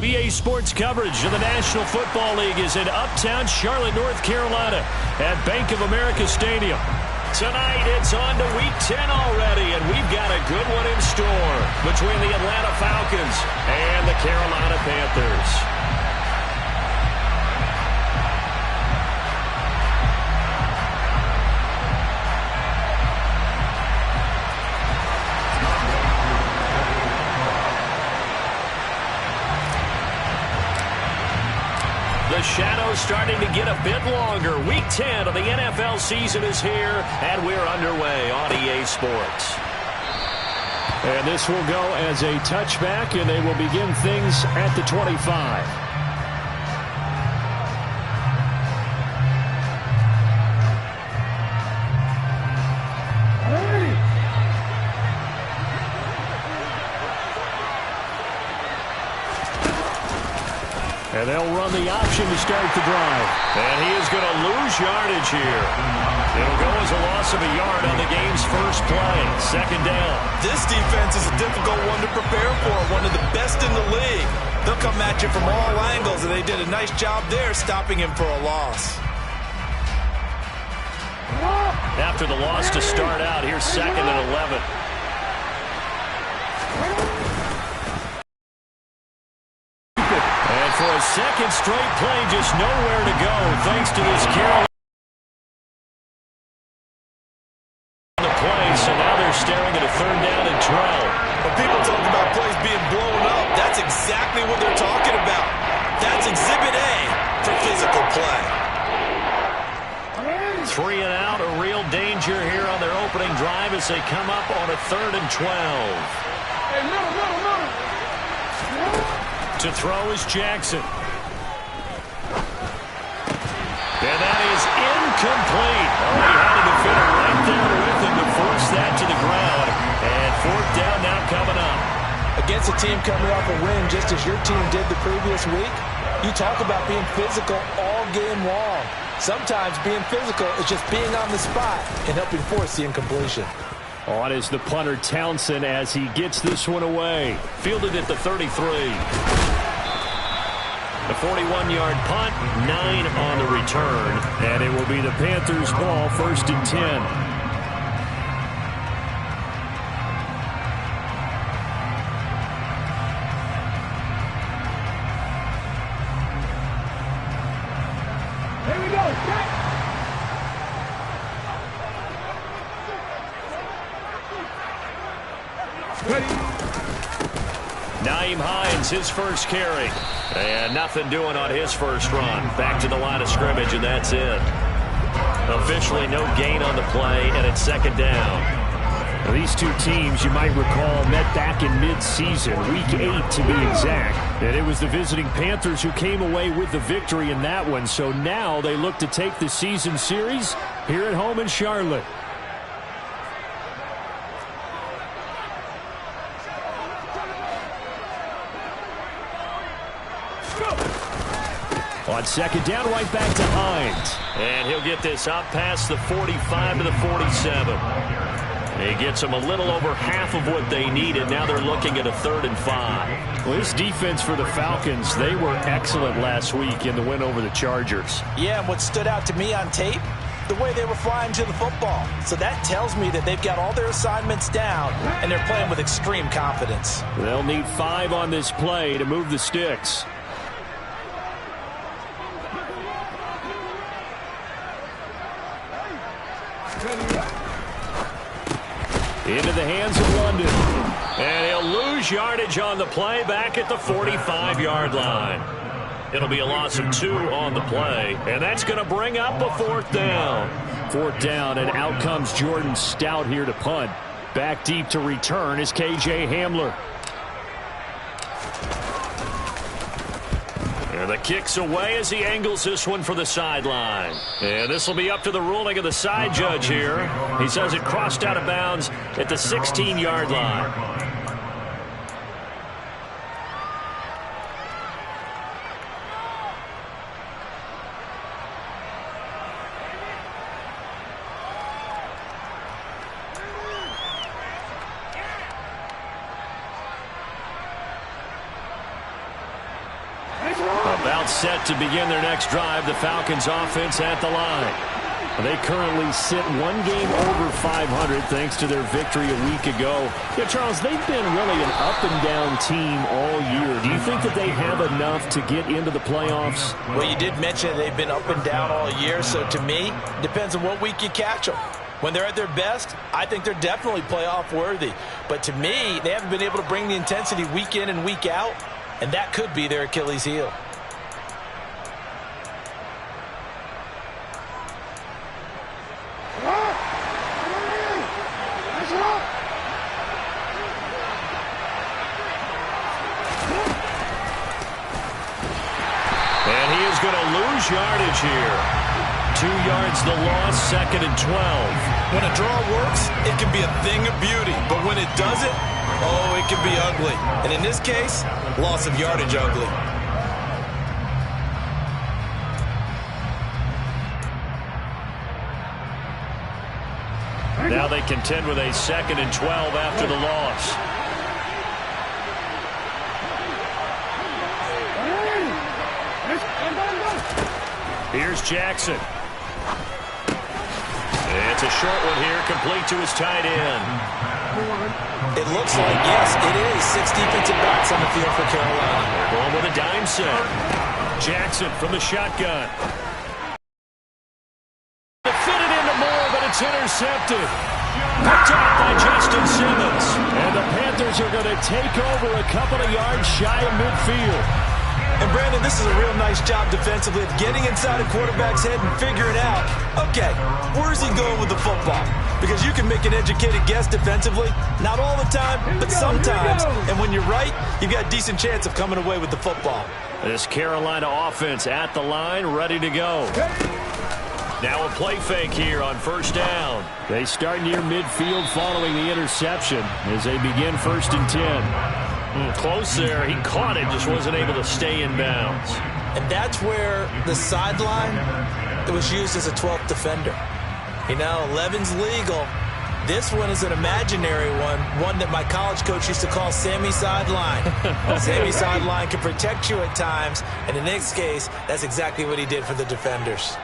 EA Sports coverage of the National Football League is in uptown Charlotte, North Carolina at Bank of America Stadium. Tonight, it's on to Week 10 already, and we've got a good one in store between the Atlanta Falcons and the Carolina Panthers. The shadow's starting to get a bit longer. Week 10 of the NFL season is here, and we're underway on EA Sports. And this will go as a touchback, and they will begin things at the 25. And they'll run the option to start the drive. And he is going to lose yardage here. It'll go as a loss of a yard on the game's first play. Second down. This defense is a difficult one to prepare for. One of the best in the league. They'll come at you from all angles, and they did a nice job there stopping him for a loss. After the loss to start out, here's 2nd and 11. For a second straight play, just nowhere to go thanks to this Carolina on the play. So now they're staring at a 3rd down and 12. When people talk about plays being blown up, that's exactly what they're talking about. That's Exhibit A for physical play. 3 and out, a real danger here on their opening drive as they come up on a 3rd and 12. Hey, no. To throw is Jackson. And that is incomplete. Oh, he had a defender right there with him to force that to the ground. And 4th down now coming up. Against a team coming off a win just as your team did the previous week, you talk about being physical all game long. Sometimes being physical is just being on the spot and helping force the incompletion. On is the punter Townsend as he gets this one away. Fielded at the 33. The 41-yard punt, 9 on the return. And it will be the Panthers' ball, 1st and 10. Here we go. Nyheim Hines, his first carry. And nothing doing on his first run. Back to the line of scrimmage, and that's it. Officially no gain on the play, and it's 2nd down. Now, these two teams, you might recall, met back in mid-season, Week 8 to be exact. And it was the visiting Panthers who came away with the victory in that one. So now they look to take the season series here at home in Charlotte. On 2nd down, right back to Hines. And he'll get this out past the 45 to the 47. He gets them a little over half of what they needed. Now they're looking at a 3rd and 5. Well, this defense for the Falcons, they were excellent last week in the win over the Chargers. Yeah, and what stood out to me on tape, the way they were flying to the football. So that tells me that they've got all their assignments down, and they're playing with extreme confidence. They'll need 5 on this play to move the sticks. Into the hands of London. And he'll lose yardage on the play back at the 45-yard line. It'll be a loss of 2 on the play. And that's going to bring up a 4th down. 4th down, and out comes Jordan Stout here to punt. Back deep to return is K.J. Hamler. And the kick's away as he angles this one for the sideline. And this will be up to the ruling of the side judge here. He says it crossed out of bounds at the 16-yard line. timeout set to begin their next drive. The Falcons offense at the line. They currently sit one game over 500 thanks to their victory a week ago. Yeah, Charles, they've been really an up-and-down team all year. Do you think that they have enough to get into the playoffs? Well, you did mention they've been up and down all year, so to me, it depends on what week you catch them. When they're at their best, I think they're definitely playoff worthy. But to me, they haven't been able to bring the intensity week in and week out, and that could be their Achilles heel. And he is going to lose yardage here. 2 yards the loss, 2nd and 12. When a draw works, it can be a thing of beauty. But when it doesn't, oh, it can be ugly. And in this case, loss of yardage ugly. Now they contend with a 2nd and 12 after the loss. Here's Jackson. It's a short one here, complete to his tight end. It looks like, yes, it is. 6 defensive backs on the field for Carolina. They're going with a dime set. Jackson from the shotgun. Fitted into Moore, but it's intercepted. Picked off by Justin Simmons. And the Panthers are going to take over a couple of yards shy of midfield. And, Brandon, this is a real nice job defensively of getting inside a quarterback's head and figuring out, okay, where's he going with the football? Because you can make an educated guess defensively, not all the time, but sometimes. And when you're right, you've got a decent chance of coming away with the football. This Carolina offense at the line, ready to go. Now a play fake here on first down. They start near midfield following the interception as they begin 1st and 10. Close there. He caught it, just wasn't able to stay in bounds. And that's where the sideline, it was used as a 12th defender. You know, 11's legal. This one is an imaginary one that my college coach used to call Sammy Sideline. Sammy Sideline can protect you at times, and in this case, that's exactly what he did for the defenders.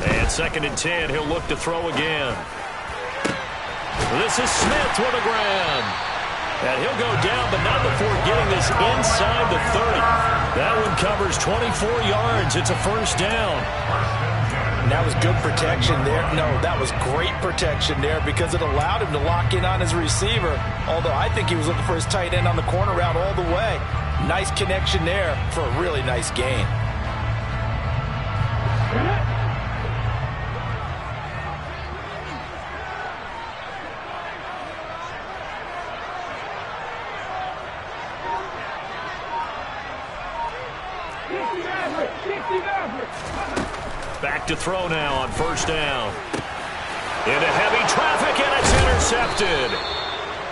And 2nd and 10, he'll look to throw again. This is Smith with the ground. And he'll go down, but not before getting this inside the 30. That one covers 24 yards. It's a 1st down. And that was good protection there. No, that was great protection there because it allowed him to lock in on his receiver. Although I think he was looking for his tight end on the corner route all the way. Nice connection there for a really nice gain. Back to throw now on 1st down. Into heavy traffic, and it's intercepted.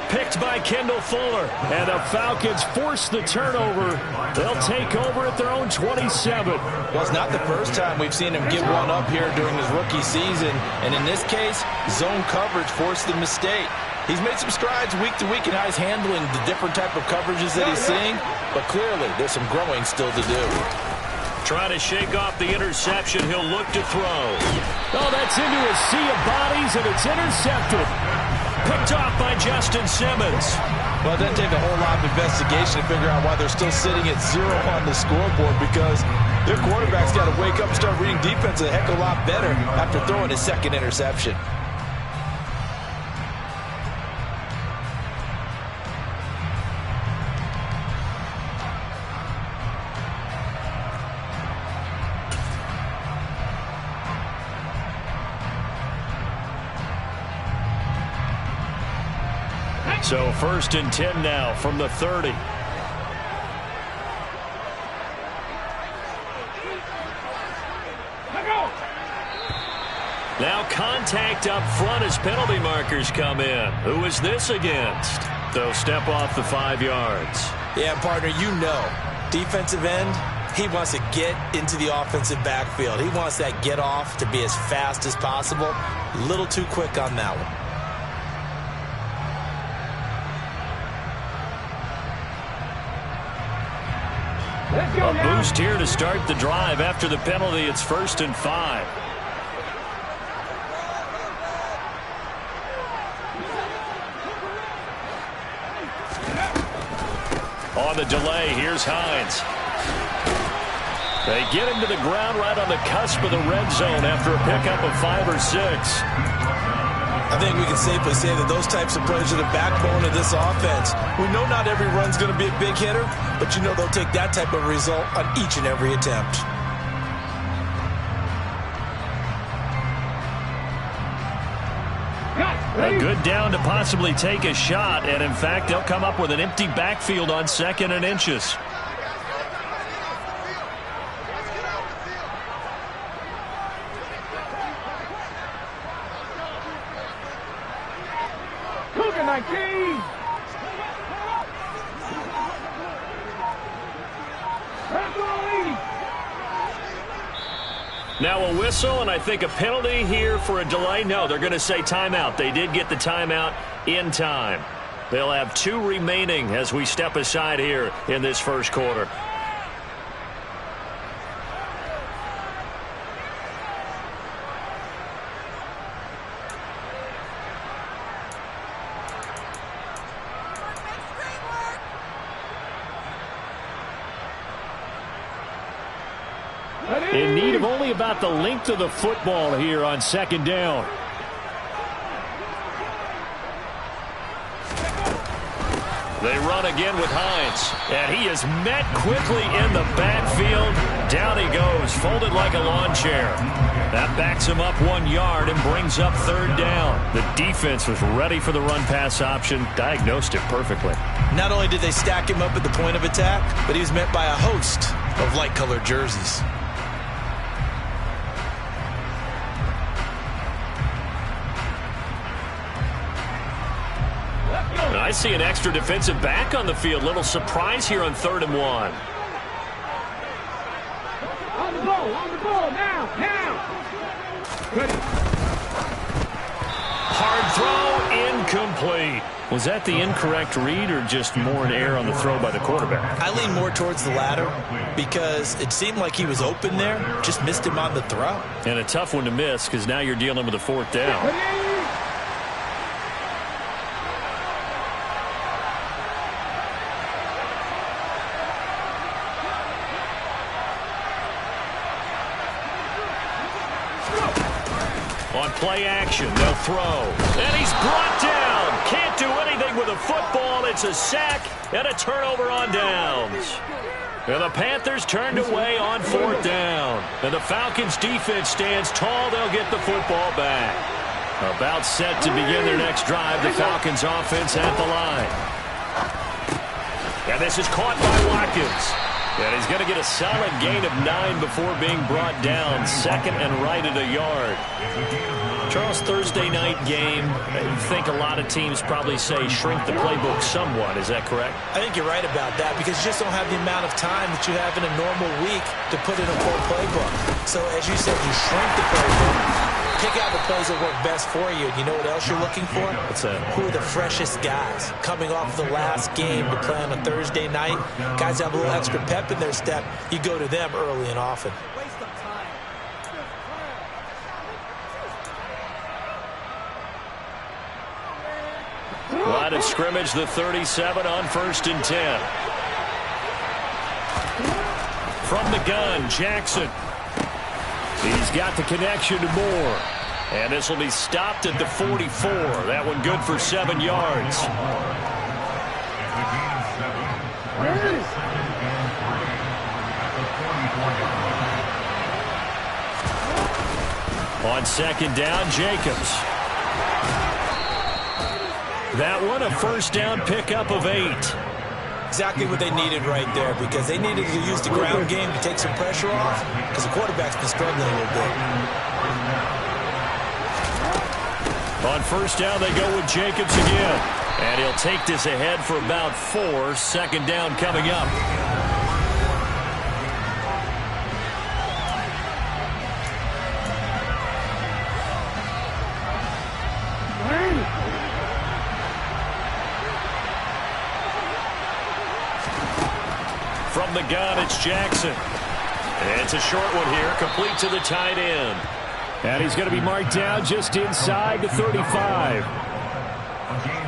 Picked by Kendall Fuller. And the Falcons force the turnover. They'll take over at their own 27. Well, it's not the first time we've seen him give one up here during his rookie season. And in this case, zone coverage forced the mistake. He's made some strides week to week in how he's handling the different type of coverages that he's seeing. But clearly, there's some growing still to do. Trying to shake off the interception. He'll look to throw. Oh, that's into a sea of bodies, and it's intercepted. Picked off by Justin Simmons. Well, it doesn't take a whole lot of investigation to figure out why they're still sitting at 0 on the scoreboard because their quarterback's got to wake up and start reading defense a heck of a lot better after throwing his 2nd interception. So 1st and 10 now from the 30. Now contact up front as penalty markers come in. Who is this against? They'll step off the 5 yards. Yeah, partner, you know, defensive end, he wants to get into the offensive backfield. He wants that get off to be as fast as possible. A little too quick on that one. A boost here to start the drive. After the penalty, it's 1st and 5. On the delay, here's Hines. They get him to the ground right on the cusp of the red zone after a pickup of 5 or 6. I think we can safely say that those types of plays are the backbone of this offense. We know not every run's going to be a big hitter, but you know they'll take that type of result on each and every attempt. A good down to possibly take a shot, and in fact, they'll come up with an empty backfield on 2nd and inches. Cougar 19. Now a whistle, and I think a penalty here for a delay. No, they're going to say timeout. They did get the timeout in time. They'll have 2 remaining as we step aside here in this first quarter. In need of only about the length of the football here on 2nd down. They run again with Hines, and he is met quickly in the backfield. Down he goes, folded like a lawn chair. That backs him up 1 yard and brings up 3rd down. The defense was ready for the run-pass option, diagnosed it perfectly. Not only did they stack him up at the point of attack, but he was met by a host of light-colored jerseys. I see an extra defensive back on the field. Little surprise here on 3rd and 1. On the ball, now. Good. Hard throw, incomplete. Was that the incorrect read or just more an error on the throw by the quarterback? I lean more towards the latter because it seemed like he was open there, just missed him on the throw. And a tough one to miss because now you're dealing with a 4th down. On play action, they'll throw. And he's brought down. Can't do anything with a football. It's a sack and a turnover on downs. And the Panthers turned away on 4th down. And the Falcons defense stands tall. They'll get the football back. About set to begin their next drive. The Falcons offense at the line. And this is caught by Watkins. And he's going to get a solid gain of 9 before being brought down. 2nd and right at a yard. Charles, Thursday night game, I think a lot of teams probably say shrink the playbook somewhat. Is that correct? I think you're right about that because you just don't have the amount of time that you have in a normal week to put in a full playbook. So as you said, you shrink the playbook, pick out the plays that work best for you. You know what else you're looking for? What's that? Who are the freshest guys coming off the last game to play on a Thursday night? Guys have a little extra pep in their step. You go to them early and often. Line of scrimmage, the 37 on 1st and 10. From the gun, Jackson. He's got the connection to Moore. And this will be stopped at the 44. That one good for 7 yards. On 2nd down, Jacobs. That one a 1st down pickup of 8. Exactly what they needed right there because they needed to use the ground game to take some pressure off because the quarterback's been struggling a little bit. On 1st down, they go with Jacobs again. And he'll take this ahead for about 4. 2nd down coming up. From the gun, it's Jackson. It's a short one here, complete to the tight end. And he's going to be marked down just inside the 35.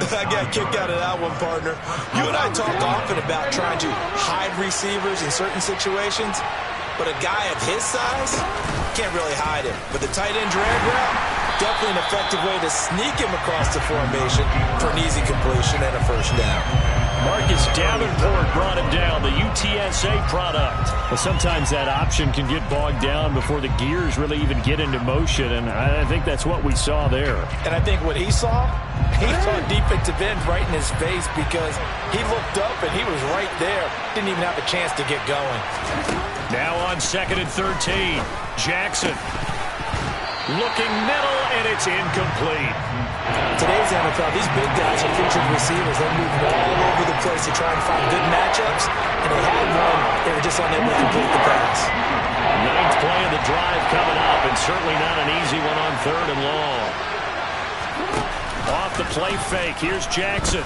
I got a kick out of that one, partner. You and I talk often about trying to hide receivers in certain situations, but a guy of his size can't really hide him. But the tight end drag route, definitely an effective way to sneak him across the formation for an easy completion and a first down. Marcus Davenport brought him down, the UTSA product. Well, sometimes that option can get bogged down before the gears really even get into motion, and I think that's what we saw there. And I think what he saw defensive end right in his face because he looked up and he was right there. Didn't even have a chance to get going. Now on 2nd and 13, Jackson. Looking middle, and it's incomplete. Today's NFL, these big guys are featured receivers. They're moving all over the place to try and find good matchups, and they had one. They were just unable to complete the pass. 9th play of the drive coming up, and certainly not an easy one on 3rd and long. Off the play fake, here's Jackson.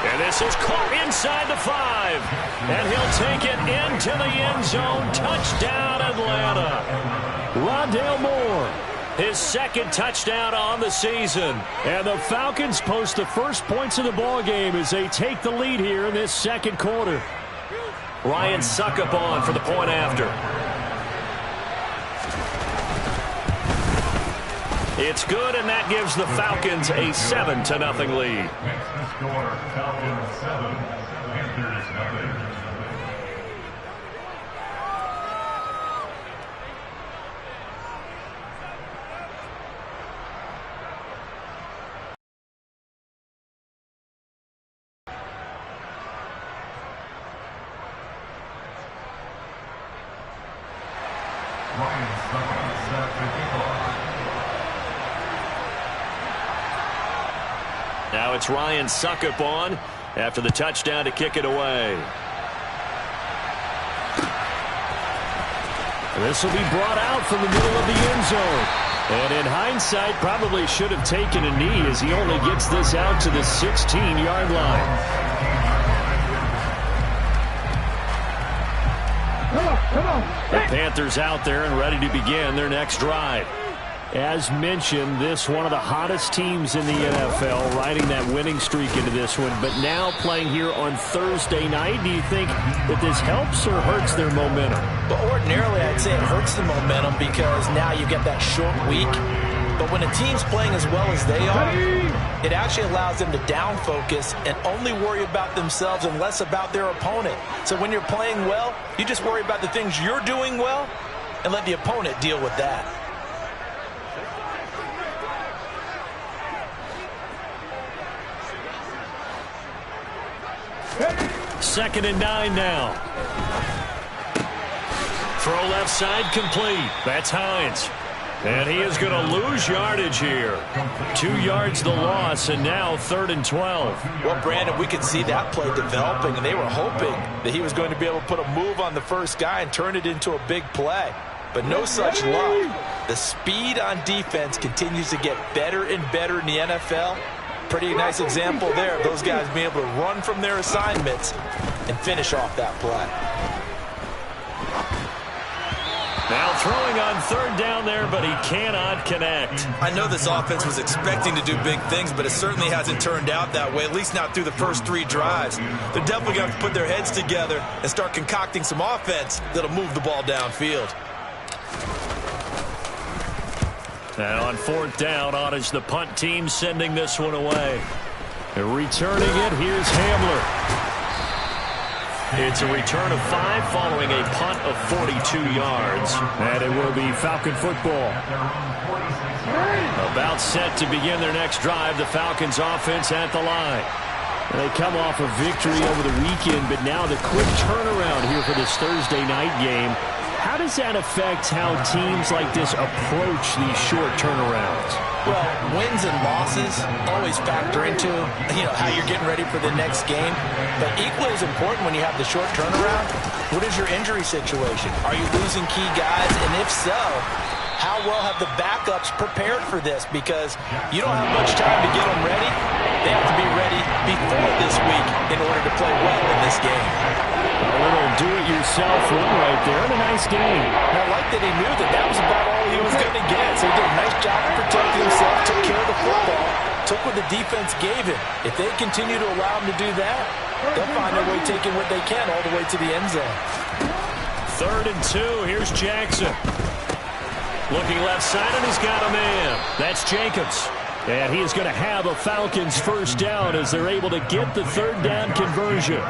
And this is caught inside the 5. And he'll take it into the end zone. Touchdown, Atlanta. Rondale Moore. His 2nd touchdown on the season. And the Falcons post the first points of the ball game as they take the lead here in this 2nd quarter. Ryan Suckup on for the point after. It's good, and that gives the Falcons a 7-0 lead. Next score, Falcons 7, Panthers 0. Ryan Suckup, set 55. Now it's Ryan Suckup on after the touchdown to kick it away. This will be brought out from the middle of the end zone. And in hindsight, probably should have taken a knee as he only gets this out to the 16-yard line. Come on. The Panthers out there and ready to begin their next drive. As mentioned, this one of the hottest teams in the NFL, riding that winning streak into this one, but now playing here on Thursday night. Do you think that this helps or hurts their momentum? But ordinarily, I'd say it hurts the momentum because now you get that short week. But when a team's playing as well as they are, it actually allows them to down focus and only worry about themselves and less about their opponent. So when you're playing well, you just worry about the things you're doing well and let the opponent deal with that. 2nd and 9 now. Throw left side complete. That's Hines. And he is going to lose yardage here. 2 yards the loss, and now 3rd and 12. Well, Brandon, we could see that play developing, and they were hoping that he was going to be able to put a move on the first guy and turn it into a big play. But no such luck. The speed on defense continues to get better and better in the NFL. Pretty nice example there of those guys being able to run from their assignments and finish off that play. Now throwing on 3rd down there, but he cannot connect. I know this offense was expecting to do big things, but it certainly hasn't turned out that way, at least not through the first 3 drives. They're definitely going to have to put their heads together and start concocting some offense that'll move the ball downfield. And on 4th down, on is the punt team sending this one away. And returning it, here's Hamler. It's a return of 5 following a punt of 42 yards. And it will be Falcon football. About set to begin their next drive, the Falcons offense at the line. And they come off a victory over the weekend, but now the quick turnaround here for this Thursday night game. How does that affect how teams like this approach these short turnarounds? Well, wins and losses always factor into, how you're getting ready for the next game. But equally as important when you have the short turnaround, what is your injury situation? Are you losing key guys? And if so, how well have the backups prepared for this? Because you don't have much time to get them ready. They have to be ready before this week in order to play well in this game. A little do-it-yourself run right there, and a nice game. And I like that he knew that that was about all he was going to get. So he did a nice job of protecting himself, took care of the football, took what the defense gave him. If they continue to allow him to do that, they'll find their way taking what they can all the way to the end zone. 3rd and 2. Here's Jackson. Looking left side, and he's got a man. That's Jacobs. And he is going to have a Falcons first down as they're able to get the 3rd down conversion.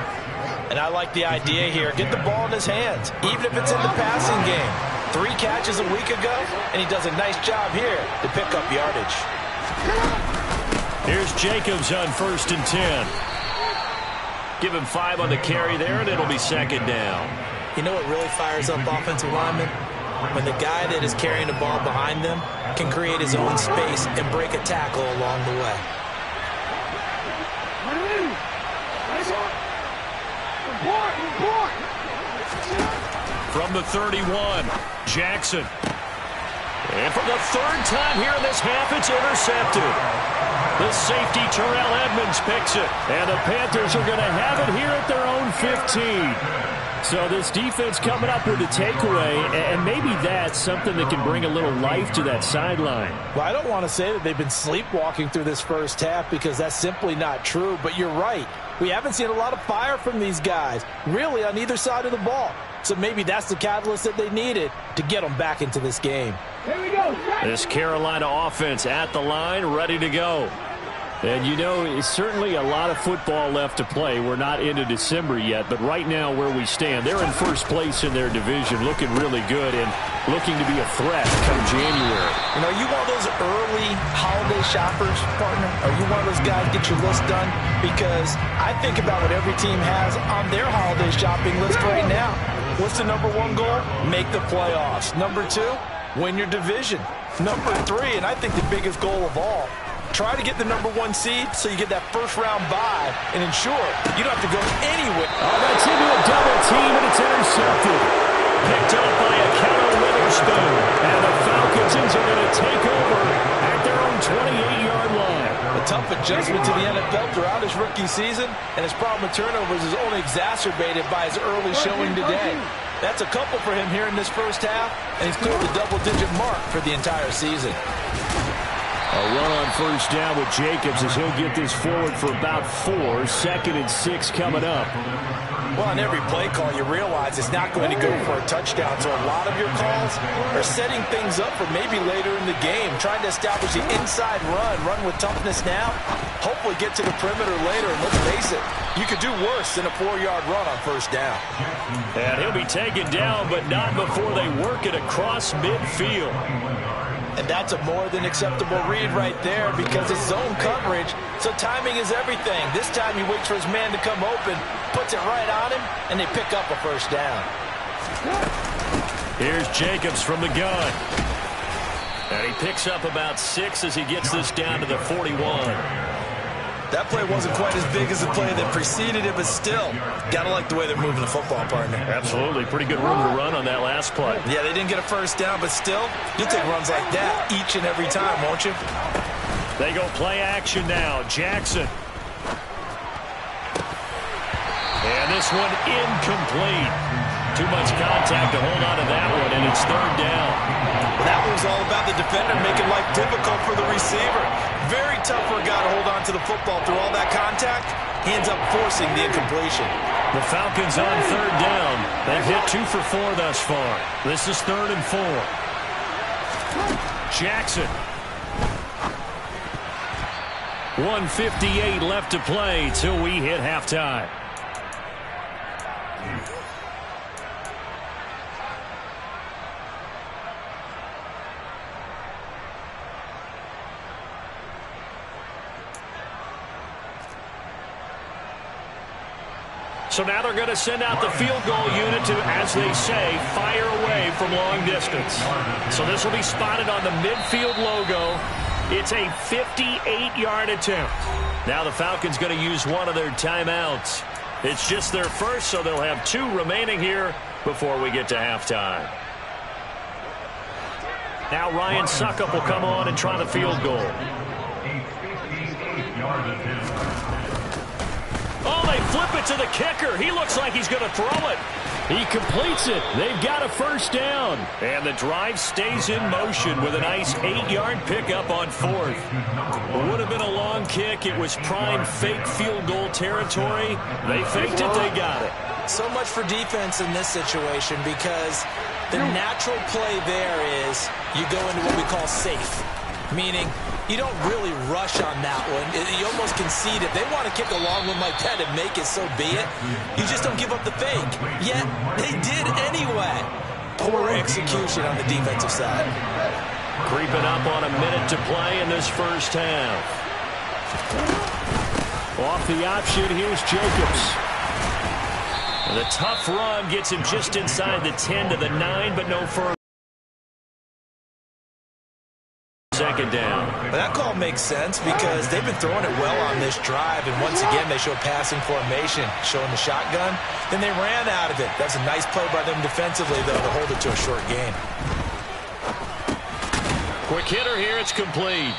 And I like the idea here. Get the ball in his hands, even if it's in the passing game. 3 catches a week ago, and he does a nice job here to pick up yardage. Here's Jacobs on 1st and 10. Give him 5 on the carry there, and it'll be 2nd down. You know what really fires up offensive linemen? When the guy that is carrying the ball behind them can create his own space and break a tackle along the way. From the 31, Jackson. And for the 3rd time here in this half, it's intercepted. The safety, Terrell Edmonds, picks it. And the Panthers are going to have it here at their own 15. So this defense coming up with a takeaway, and maybe that's something that can bring a little life to that sideline. Well, I don't want to say that they've been sleepwalking through this first half because that's simply not true, but you're right. We haven't seen a lot of fire from these guys, really on either side of the ball. So maybe that's the catalyst that they needed to get them back into this game. Here we go. This Carolina offense at the line, ready to go. And, you know, it's certainly a lot of football left to play. We're not into December yet, but right now where we stand, they're in first place in their division, looking really good and looking to be a threat come January. You know, you one of those early holiday shoppers, partner? Are you one of those guys get your list done? Because I think about what every team has on their holiday shopping list right now. What's the number 1 goal? Make the playoffs. Number 2, win your division. Number 3, and I think the biggest goal of all, try to get the number 1 seed so you get that first-round bye and ensure you don't have to go anywhere. Oh, that's into a double team, and it's intercepted. Picked up by a Keller Witherspoon. And the Falcons are going to take over at their own 28-yard line. A tough adjustment to the NFL throughout his rookie season, and his problem with turnovers is only exacerbated by his early showing today. That's a couple for him here in this first half, and he's cleared the double-digit mark for the entire season. A run on first down with Jacobs as he'll get this forward for about 4. 2nd and 6 coming up. Well, on every play call, you realize it's not going to go for a touchdown. So a lot of your calls are setting things up for maybe later in the game, trying to establish the inside run with toughness now, hopefully get to the perimeter later. And let's face it, you could do worse than a 4-yard run on first down. And he'll be taken down, but not before they work it across midfield. And that's a more than acceptable read right there because it's zone coverage, so timing is everything. This time he waits for his man to come open, puts it right on him, and they pick up a first down. Here's Jacobs from the gun. And he picks up about 6 as he gets this down to the 41. That play wasn't quite as big as the play that preceded it, but still, gotta like the way they're moving the football, partner. Absolutely. Pretty good room to run on that last play. Yeah, they didn't get a first down, but still, you'll take runs like that each and every time, won't you? They go play action now. Jackson. And this one incomplete. Too much contact to hold on to that one, and it's 3rd down. Well, that one was all about the defender making life difficult for the receiver. Very tough for a guy to hold on to the football through all that contact. He ends up forcing the incompletion. The Falcons on 3rd down. They've hit 2 for 4 thus far. This is 3rd and 4. Jackson. 1:58 left to play till we hit halftime. So now they're going to send out the field goal unit to, as they say, fire away from long distance. So this will be spotted on the midfield logo. It's a 58-yard attempt. Now the Falcons going to use one of their timeouts. It's just their first, so they'll have 2 remaining here before we get to halftime. Now Ryan Suckup will come on and try the field goal. Oh, they flip it to the kicker. He looks like he's going to throw it. He completes it. They've got a first down. And the drive stays in motion with a nice 8-yard pickup on fourth. It would have been a long kick. It was prime fake field goal territory. They faked it. They got it. So much for defense in this situation because the natural play there is you go into what we call safe, meaning you don't really rush on that one. You almost concede. If they want to kick a long one like that and make it, so be it. You just don't give up the fake. Yet, they did anyway. Poor execution on the defensive side. Creeping up on a minute to play in this first half. Off the option, here's Jacobs. And the tough run gets him just inside the 10 to the 9, but no further. Second down. But that call makes sense because they've been throwing it well on this drive, and once again they show passing formation, showing the shotgun. Then they ran out of it. That's a nice play by them defensively, though, to hold it to a short gain. Quick hitter here. It's complete.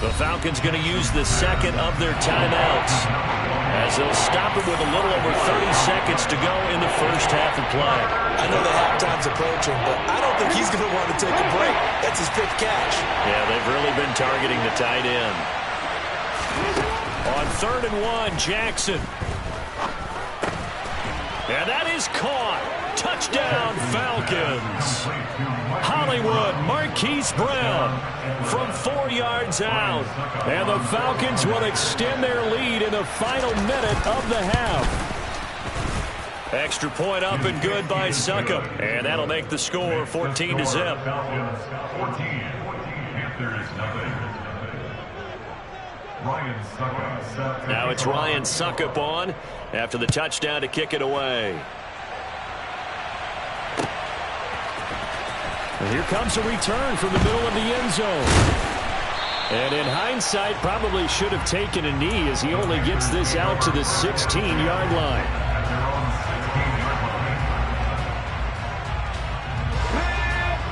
The Falcons going to use the second of their timeouts as they'll stop it with a little over 30 seconds to go in the first half of play. I know the halftime's approaching, but I don't think he's going to want to take a break. That's his fifth catch. Yeah, they've really been targeting the tight end. On 3rd and 1, Jackson. And that is caught. Touchdown, Falcons. Hollywood, Marquise Brown from 4 yards out. And the Falcons will extend their lead in the final minute of the half. Extra point up and good by Suckup. And that'll make the score 14-0. Now it's Ryan Suckup on after the touchdown to kick it away. And here comes a return from the middle of the end zone. And in hindsight, probably should have taken a knee as he only gets this out to the 16-yard line.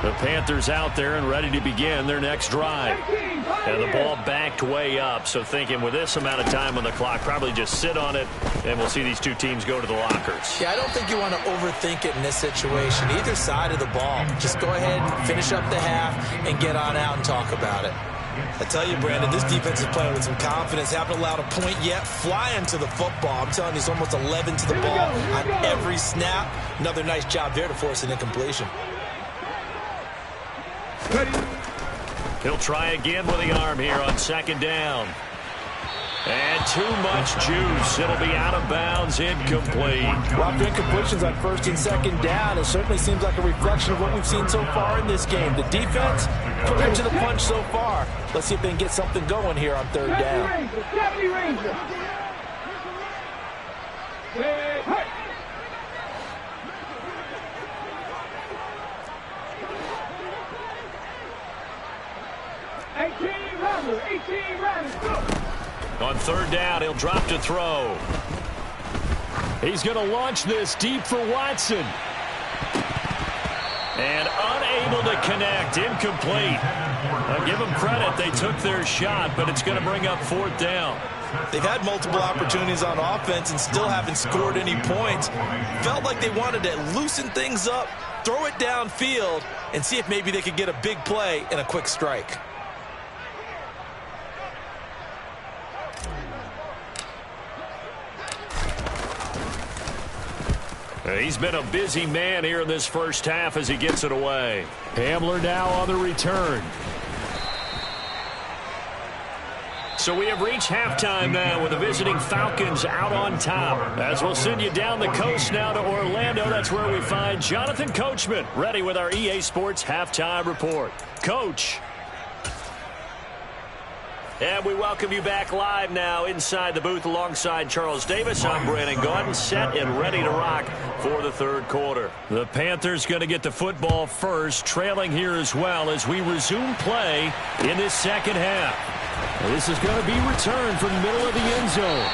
The Panthers out there and ready to begin their next drive. And the ball backed way up, so thinking with this amount of time on the clock, probably just sit on it, and we'll see these two teams go to the lockers. Yeah, I don't think you want to overthink it in this situation. Either side of the ball. Just go ahead and finish up the half and get on out and talk about it. I tell you, Brandon, this defense is playing with some confidence. Haven't allowed a point yet. Flying to the football. I'm telling you, it's almost 11 to the ball on every snap. Another nice job there to force an incompletion. He'll try again with the arm here on 2nd down. And too much juice. It'll be out of bounds, incomplete. Well, after incompletions on 1st and 2nd down, it certainly seems like a reflection of what we've seen so far in this game. The defense put it to the punch so far. Let's see if they can get something going here on 3rd down. 70 Ranger. Hey. 18 runners, go. On 3rd down, he'll drop to throw. He's going to launch this deep for Watson. And unable to connect, incomplete. I'll give them credit, they took their shot, but it's going to bring up 4th down. They've had multiple opportunities on offense and still haven't scored any points. Felt like they wanted to loosen things up, throw it downfield, and see if maybe they could get a big play and a quick strike. He's been a busy man here in this first half as he gets it away. Hamler now on the return. So we have reached halftime now with the visiting Falcons out on top. As we'll send you down the coast now to Orlando, that's where we find Jonathan Coachman ready with our EA Sports halftime report. Coach. And we welcome you back live now inside the booth alongside Charles Davis. I'm Brandon Gaudin, set and ready to rock for the 3rd quarter. The Panthers going to get the football first, trailing here as well as we resume play in this 2nd half. This is going to be returned from the middle of the end zone.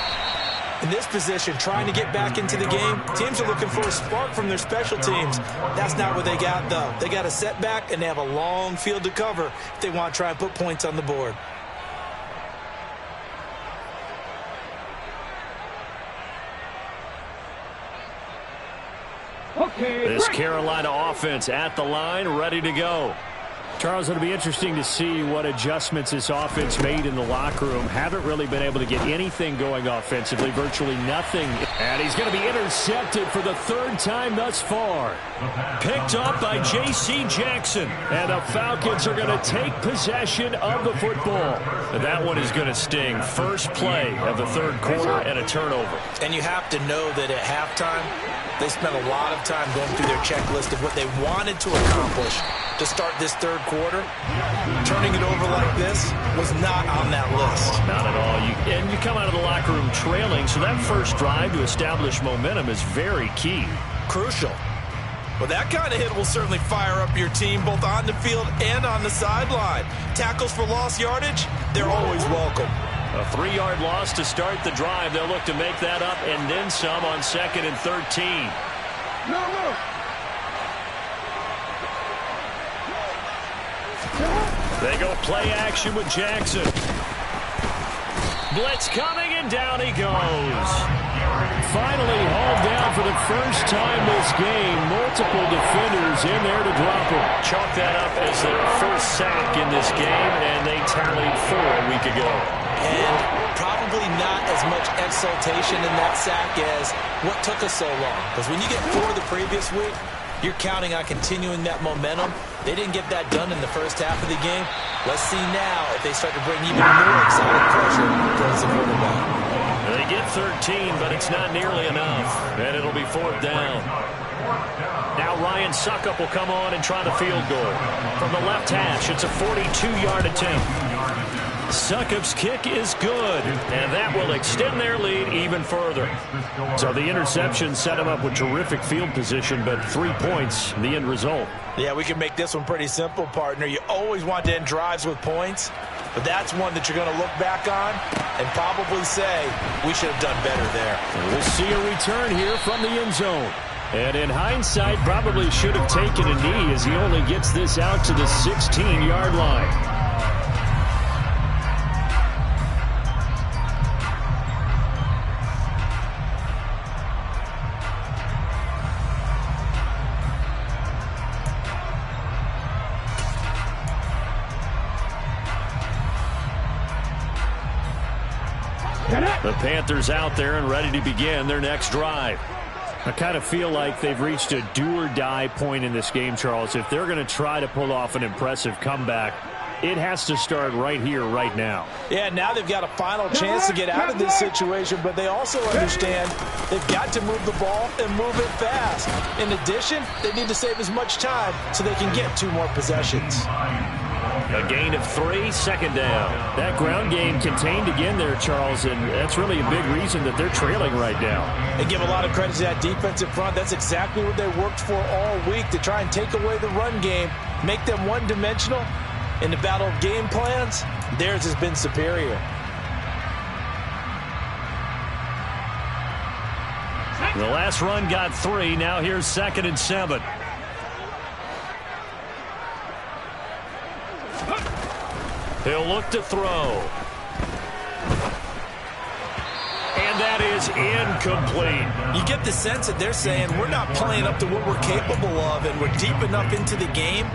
In this position, trying to get back into the game, teams are looking for a spark from their special teams. That's not what they got, though. They got a setback, and they have a long field to cover if they want to try and put points on the board. Okay, This break. Carolina offense at the line, ready to go. Charles, it'll be interesting to see what adjustments this offense made in the locker room. Haven't really been able to get anything going offensively, virtually nothing. And he's going to be intercepted for the third time thus far. Picked up by J.C. Jackson. And the Falcons are going to take possession of the football. And that one is going to sting. First play of the third quarter and a turnover. And you have to know that at halftime, they spent a lot of time going through their checklist of what they wanted to accomplish to start this third quarter. Turning it over like this was not on that list. Not at all. And you come out of the locker room trailing, so that first drive to establish momentum is very key. Crucial. Well, that kind of hit will certainly fire up your team both on the field and on the sideline. Tackles for lost yardage, they're always welcome. A 3-yard loss to start the drive. They'll look to make that up and then some on 2nd and 13. No. They go play action with Jackson. Blitz coming, and down he goes. Finally hauled down for the first time this game. Multiple defenders in there to drop him. Chalk that up as their first sack in this game, and they tallied 4 a week ago. And probably not as much exultation in that sack as what took us so long. Because when you get 4 the previous week, you're counting on continuing that momentum. They didn't get that done in the first half of the game. Let's see now if they start to bring even more exciting pressure towards the quarterback. They get 13, but it's not nearly enough. And it'll be 4th down. Now Ryan Suckup will come on and try the field goal. From the left hash, it's a 42-yard attempt. Suckup's kick is good, and that will extend their lead even further. So the interception set him up with terrific field position, but 3 points, the end result. Yeah, we can make this one pretty simple, partner. You always want to end drives with points, but that's one that you're going to look back on and probably say, we should have done better there. We'll see a return here from the end zone. And in hindsight, probably should have taken a knee as he only gets this out to the 16-yard line. The Panthers out there and ready to begin their next drive. I kind of feel like they've reached a do-or-die point in this game, Charles. If they're going to try to pull off an impressive comeback, it has to start right here, right now. Yeah, now they've got a final chance to get out of this situation, but they also understand they've got to move the ball and move it fast. In addition, they need to save as much time so they can get 2 more possessions. A gain of 3, 2nd down. That ground game contained again there, Charles, and that's really a big reason that they're trailing right now. They give a lot of credit to that defensive front. That's exactly what they worked for all week, to try and take away the run game, make them one-dimensional. In the battle of game plans, theirs has been superior. The last run got 3. Now here's 2nd and 7. He'll look to throw. And that is incomplete. You get the sense that they're saying we're not playing up to what we're capable of, and we're deep enough into the game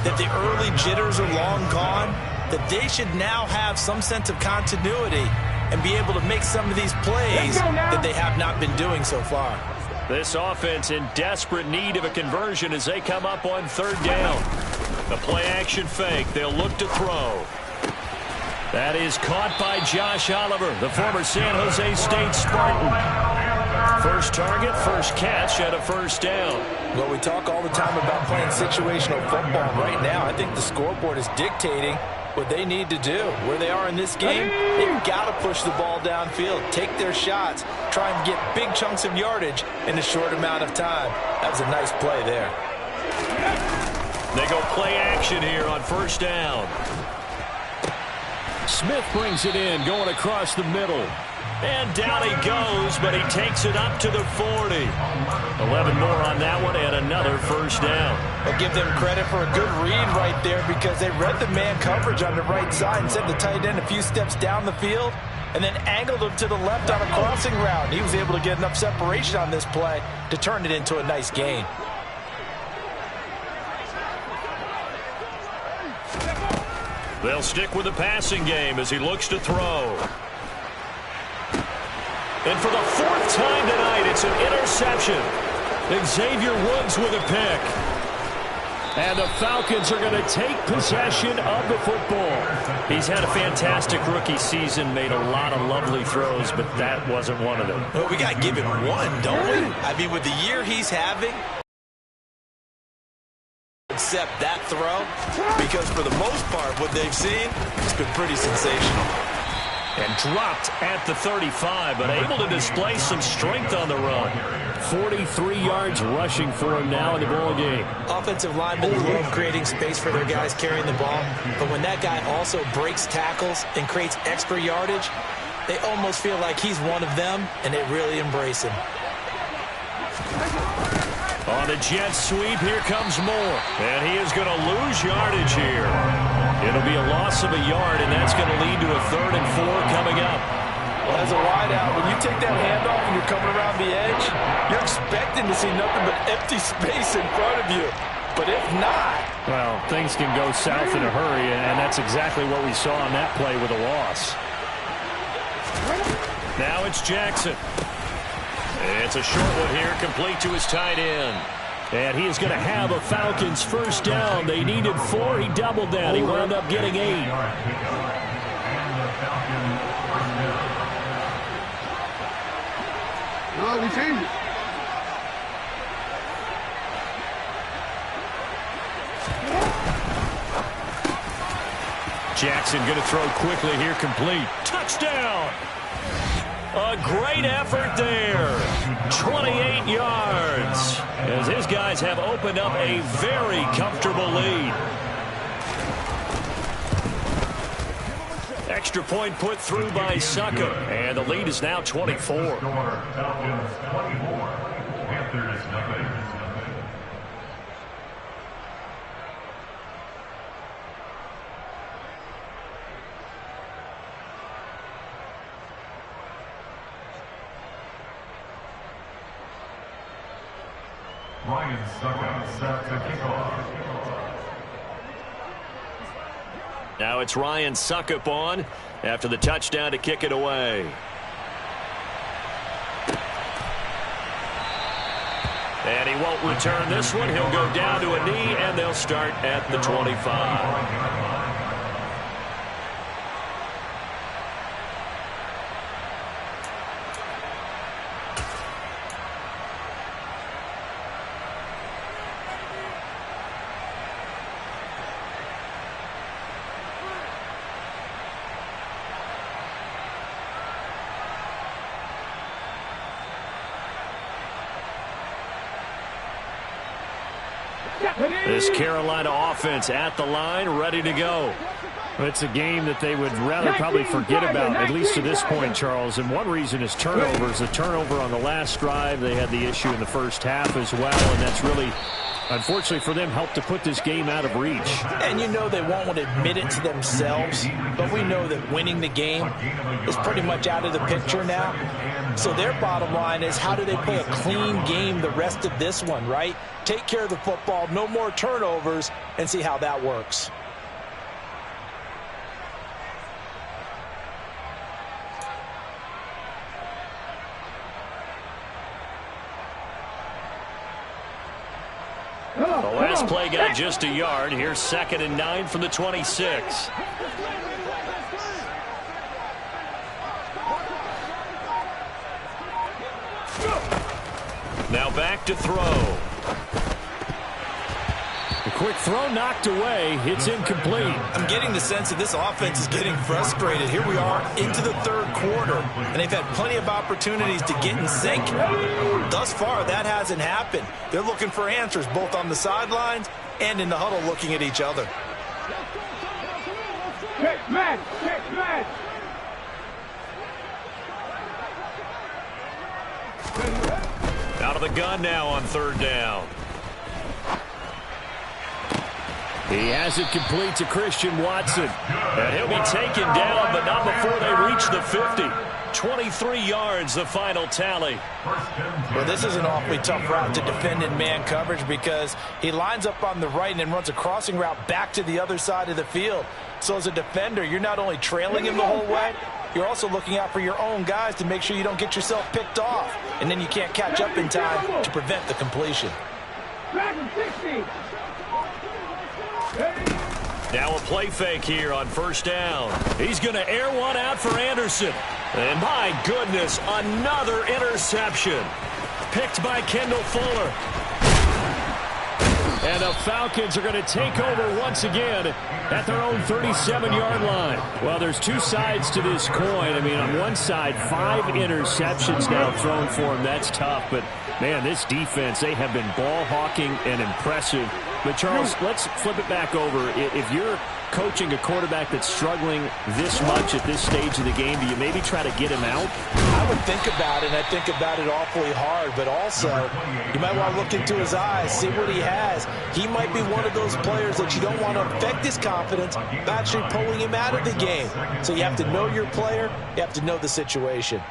that the early jitters are long gone, that they should now have some sense of continuity and be able to make some of these plays that they have not been doing so far. This offense in desperate need of a conversion as they come up on 3rd down. The play-action fake. They'll look to throw. That is caught by Josh Oliver, the former San Jose State Spartan. First target, first catch, and a 1st down. Well, we talk all the time about playing situational football. Right now, I think the scoreboard is dictating what they need to do. Where they are in this game, they've got to push the ball downfield, take their shots, try and get big chunks of yardage in a short amount of time. That was a nice play there. They go play action here on 1st down. Smith brings it in, going across the middle. And down he goes, but he takes it up to the 40. 11 more on that one and another first down. I'll give them credit for a good read right there because they read the man coverage on the right side and sent the tight end a few steps down the field and then angled him to the left on a crossing route. He was able to get enough separation on this play to turn it into a nice gain. They'll stick with the passing game as he looks to throw. And for the fourth time tonight, it's an interception. Xavier Woods with a pick. And the Falcons are going to take possession of the football. He's had a fantastic rookie season, made a lot of lovely throws, but that wasn't one of them. Well, we got to give him one, don't we? I mean, with the year he's having, except that throw, because for the most part, what they've seen, it's been pretty sensational. And dropped at the 35, but able to display some strength on the run. 43 yards rushing for him now in the ball game. Offensive linemen love creating space for their guys carrying the ball, but when that guy also breaks tackles and creates extra yardage, they almost feel like he's one of them, and they really embrace him. On the jet sweep, here comes Moore. And he is going to lose yardage here. It'll be a loss of a yard, and that's going to lead to a 3rd and 4 coming up. Well, as a wideout, when you take that handoff and you're coming around the edge, you're expecting to see nothing but empty space in front of you. But if not... Well, things can go south in a hurry, and that's exactly what we saw on that play with a loss. Now it's Jackson. It's a short one here, complete to his tight end. And he is going to have a Falcons first down. They needed 4. He doubled that. He wound up getting 8. No, we changed it. Jackson going to throw quickly here, complete. Touchdown! A great effort there. 28 yards. As his guys have opened up a very comfortable lead. Extra point put through by Suckup. And the lead is now 24. Falcons 24, Panthers nothing. Ryan Suckup set to kick off. Now it's Ryan Suckup on after the touchdown to kick it away. And he won't return this one. He'll go down to a knee, and they'll start at the 25. This Carolina offense at the line, ready to go. It's a game that they would rather probably forget about, at least to this point, Charles. And one reason is turnovers. The turnover on the last drive, they had the issue in the first half as well, and that's really, unfortunately for them, helped to put this game out of reach. And you know they won't want to admit it to themselves, but we know that winning the game is pretty much out of the picture now. So their bottom line is, how do they play a clean game the rest of this one, right? Take care of the football, no more turnovers, and see how that works. The last play got just a yard. Here's 2nd and 9 from the 26. Now back to throw. The quick throw knocked away. It's incomplete. I'm getting the sense that this offense is getting frustrated. Here we are into the 3rd quarter, and they've had plenty of opportunities to get in sync. Thus far, that hasn't happened. They're looking for answers both on the sidelines and in the huddle looking at each other. Check match, check match. Out of the gun now on third down. He has it complete to Christian Watson. And he'll be taken down, but not before they reach the 50. 23 yards, the final tally. Well, this is an awfully tough route to defend in man coverage because he lines up on the right and then runs a crossing route back to the other side of the field. So as a defender, you're not only trailing him the whole way, you're also looking out for your own guys to make sure you don't get yourself picked off. And then you can't catch up in time to prevent the completion. Now a play fake here on first down. He's going to air one out for Anderson. And my goodness, another interception. Picked by Kendall Fuller. And the Falcons are going to take over once again at their own 37-yard line. Well, there's two sides to this coin. I mean, on one side, 5 interceptions now thrown for him. That's tough. But, man, this defense, they have been ball hawking and impressive. But, Charles, let's flip it back over. If you're coaching a quarterback that's struggling this much at this stage of the game, do you maybe try to get him out? I would think about it, and I think about it awfully hard. But also, you might want to look into his eyes, see what he has. He might be one of those players that you don't want to affect his confidence by actually pulling him out of the game. So you have to know your player. You have to know the situation.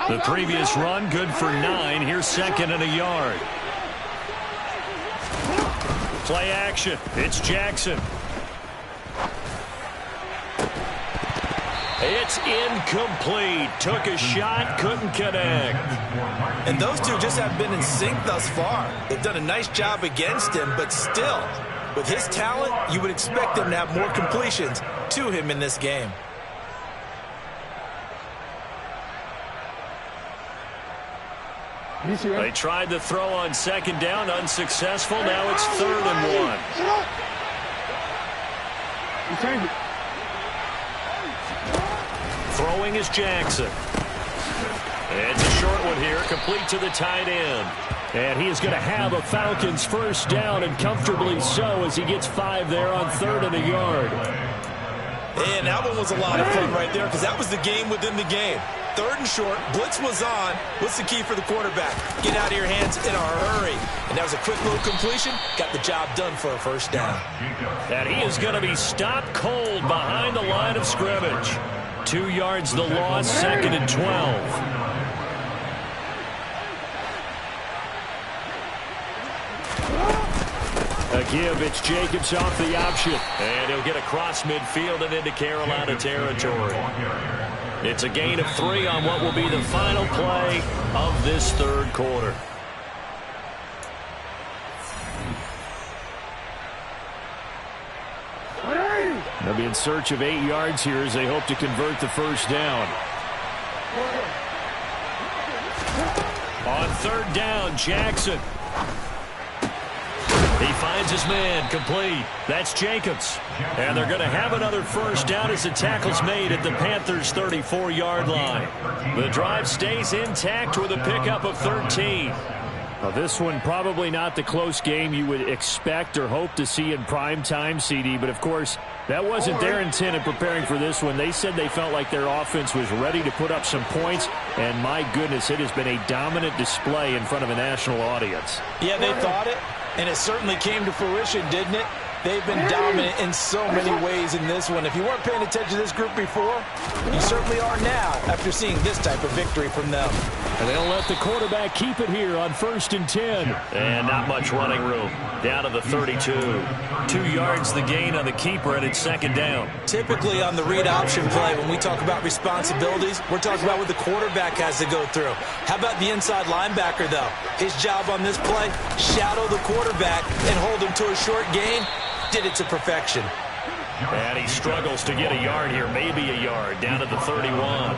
The previous run, good for 9. Here's second and a yard. Play action. It's Jackson. It's incomplete. Took a shot, couldn't connect. And those two just haven't been in sync thus far. They've done a nice job against him, but still, with his talent, you would expect him to have more completions to him in this game. They tried to throw on second down, unsuccessful. Now it's 3rd and 1. Throwing is Jackson. It's a short one here, complete to the tight end. And he is going to have a Falcons first down, and comfortably so, as he gets 5 there on 3rd and a yard. And that one was a lot of fun right there because that was the game within the game. 3rd and short, blitz was on. What's the key for the quarterback? Get out of your hands in a hurry. And that was a quick little completion. Got the job done for a first down. And he is going to be stopped cold behind the line of scrimmage. 2 yards the loss, 2nd and 12. A give, it's Jacobs off the option. And he'll get across midfield and into Carolina territory. It's a gain of 3 on what will be the final play of this 3rd quarter. They'll be in search of 8 yards here as they hope to convert the first down. On 3rd down, Jackson. He finds his man, complete. That's Jacobs. And they're going to have another first down as the tackle's made at the Panthers' 34-yard line. The drive stays intact with a pickup of 13. Well, this one probably not the close game you would expect or hope to see in prime time, CD. But, of course, that wasn't their intent in preparing for this one. They said they felt like their offense was ready to put up some points. And, my goodness, it has been a dominant display in front of a national audience. Yeah, they thought it. And it certainly came to fruition, didn't it? They've been dominant in so many ways in this one. If you weren't paying attention to this group before, you certainly are now after seeing this type of victory from them. And they'll let the quarterback keep it here on 1st and 10. And not much running room. Down to the 32. 2 yards the gain on the keeper, and it's 2nd down. Typically on the read option play, when we talk about responsibilities, we're talking about what the quarterback has to go through. How about the inside linebacker, though? His job on this play, shadow the quarterback and hold him to a short gain. Did it to perfection. And he struggles to get a yard here, maybe a yard, down to the 31.